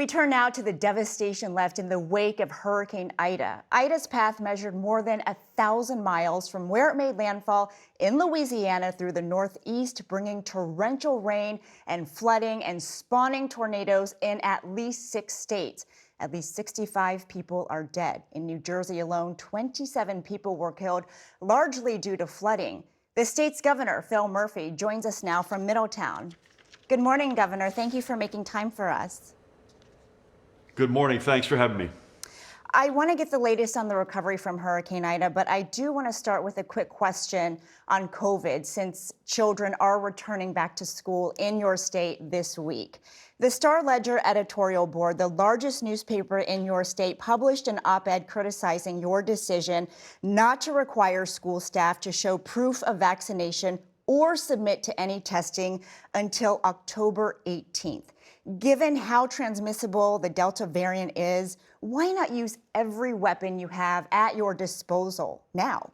We turn now to the devastation left in the wake of Hurricane Ida. Ida's path measured more than 1,000 miles from where it made landfall in Louisiana through the Northeast, bringing torrential rain and flooding and spawning tornadoes in at least 6 states. At least 65 people are dead. In New Jersey alone, 27 people were killed, largely due to flooding. The state's governor, Phil Murphy, joins us now from Middletown. Good morning, Governor. Thank you for making time for us. Good morning. Thanks for having me. I want to get the latest on the recovery from Hurricane Ida, but I do want to start with a quick question on COVID, since children are returning back to school in your state this week. The Star-Ledger editorial board, the largest newspaper in your state, published an op-ed criticizing your decision not to require school staff to show proof of vaccination or submit to any testing until October 18th. Given how transmissible the Delta variant is, why not use every weapon you have at your disposal now?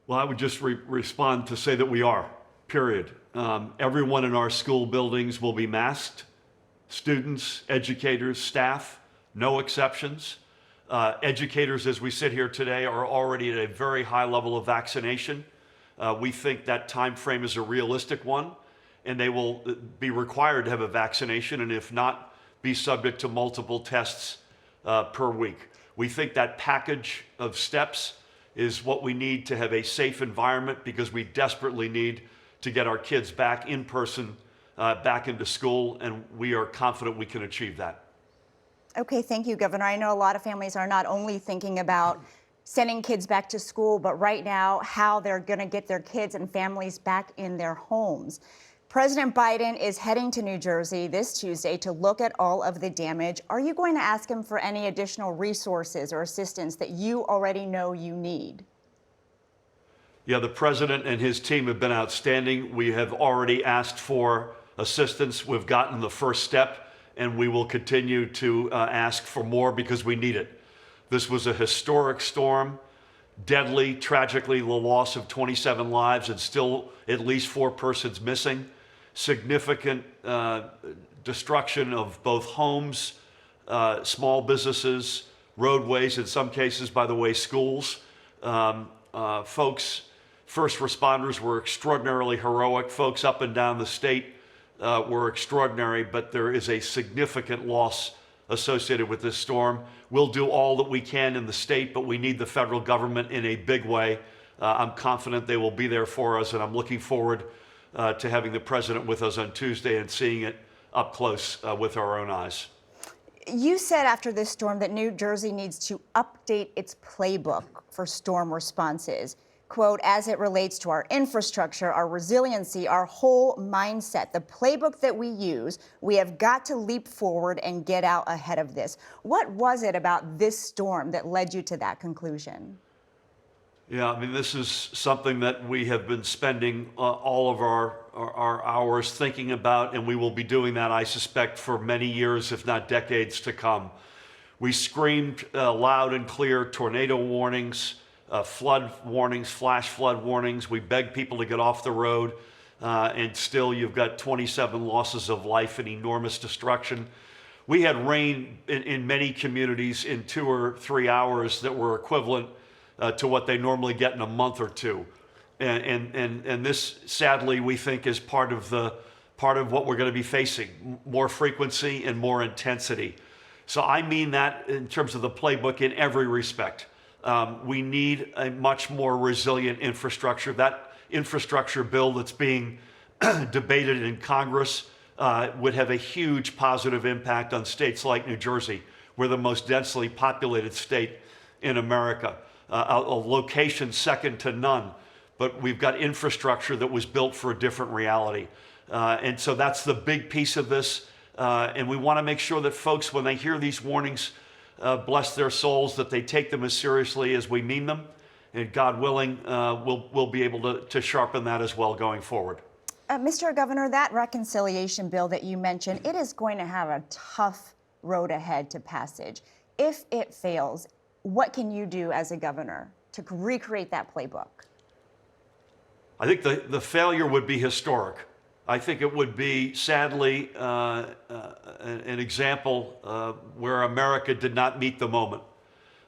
Well, I would just respond to say that we are, period. Everyone in our school buildings will be masked. Students, educators, staff, no exceptions. Educators, as we sit here today, are already at a very high level of vaccination. We think that time frame is a realistic one, and they will be required to have a vaccination, and if not, be subject to multiple tests per week. We think that package of steps is what we need to have a safe environment, because we desperately need to get our kids back in person, back into school, and we are confident we can achieve that. Okay, thank you, Governor. I know a lot of families are not only thinking about sending kids back to school, but right now how they're going to get their kids and families back in their homes. President Biden is heading to New Jersey this Tuesday to look at all of the damage. Are you going to ask him for any additional resources or assistance that you already know you need? Yeah, the president and his team have been outstanding. We have already asked for assistance. We've gotten the first step, and we will continue to ask for more because we need it. This was a historic storm, deadly, tragically, the loss of 27 lives and still at least 4 persons missing. Significant destruction of both homes, small businesses, roadways, in some cases, by the way, schools. Folks, first responders were extraordinarily heroic. Folks up and down the state were extraordinary, but there is a significant loss associated with this storm. We'll do all that we can in the state, but we need the federal government in a big way. I'm confident they will be there for us, and I'm looking forward to having the president with us on Tuesday and seeing it up close with our own eyes. You said after this storm that New Jersey needs to update its playbook for storm responses. Quote, as it relates to our infrastructure, our resiliency, our whole mindset, the playbook that we use, we have got to leap forward and get out ahead of this. What was it about this storm that led you to that conclusion? Yeah, I mean, this is something that we have been spending all of our hours thinking about, and we will be doing that, I suspect, for many years, if not decades to come. We screamed loud and clear tornado warnings, flood warnings, flash flood warnings. We begged people to get off the road, and still you've got 27 losses of life and enormous destruction. We had rain in many communities in 2 or 3 hours that were equivalent to what they normally get in a month or two. And this, sadly, we think is part of what we're going to be facing, more frequency and more intensity. So I mean that in terms of the playbook in every respect. We need a much more resilient infrastructure. That infrastructure bill that's being debated in Congress would have a huge positive impact on states like New Jersey. We're the most densely populated state in America, a location second to none. But we've got infrastructure that was built for a different reality. And so that's the big piece of this. And we want to make sure that folks, when they hear these warnings, bless their souls, that they take them as seriously as we mean them. And God willing, we'll be able to sharpen that as well going forward. Mr. Governor, that reconciliation bill that you mentioned, it is going to have a tough road ahead to passage. If it fails, what can you do as a governor to recreate that playbook? I think the failure would be historic. I think it would be, sadly, an example where America did not meet the moment.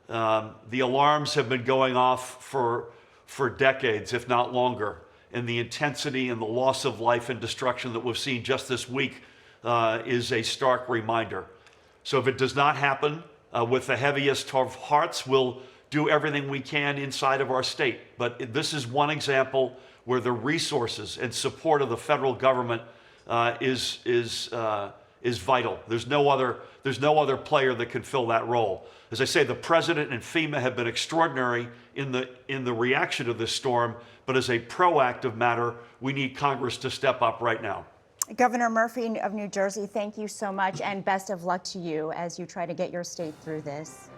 The alarms have been going off for decades, if not longer, and the intensity and the loss of life and destruction that we've seen just this week is a stark reminder. So if it does not happen, with the heaviest of hearts, we'll do everything we can inside of our state. But this is one example where the resources and support of the federal government is vital. There's no other player that can fill that role. As I say, the president and FEMA have been extraordinary in the reaction to this storm, but as a proactive matter, we need Congress to step up right now. Governor Murphy of New Jersey, thank you so much, and best of luck to you as you try to get your state through this.